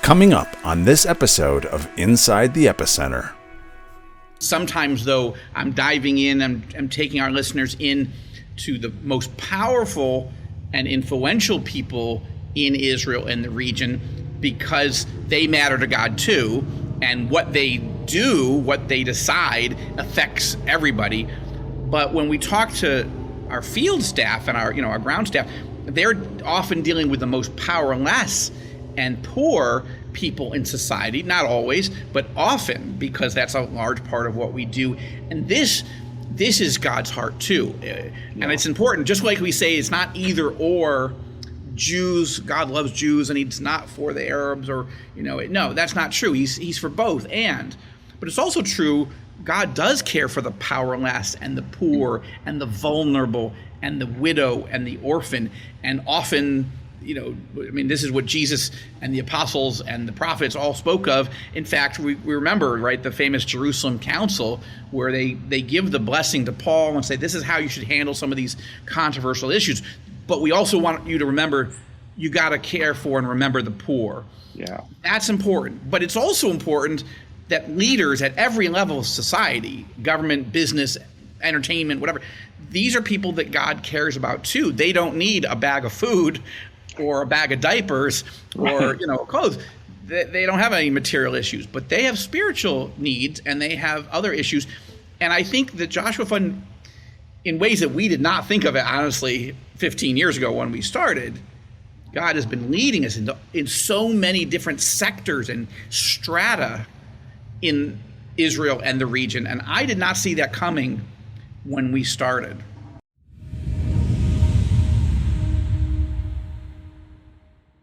Coming up on this episode of Inside the Epicenter. Sometimes, though, I'm diving in, I'm taking our listeners in to the most powerful and influential people in Israel and the region, because they matter to God too, and what they do, what they decide, affects everybody. But when we talk to our field staff and our ground staff, they're often dealing with the most powerless and poor people in society, not always, but often, because that's a large part of what we do. And this is God's heart too. And it's important, just like we say it's not either or. Jews, God loves Jews and he's not for the Arabs, or no, that's not true. He's for both. But it's also true, God does care for the powerless and the poor and the vulnerable and the widow and the orphan. And often, this is what Jesus and the apostles and the prophets all spoke of. In fact, we remember, right, the famous Jerusalem Council, where they give the blessing to Paul and say, this is how you should handle some of these controversial issues. But we also want you to remember, you got to care for and remember the poor. Yeah, that's important. But it's also important that leaders at every level of society, government, business, entertainment, whatever, these are people that God cares about too. They don't need a bag of food or a bag of diapers or clothes. They don't have any material issues, but they have spiritual needs and they have other issues. And I think that Joshua Fund, in ways that we did not think of it, honestly, 15 years ago when we started, God has been leading us in so many different sectors and strata in Israel and the region. And I did not see that coming when we started.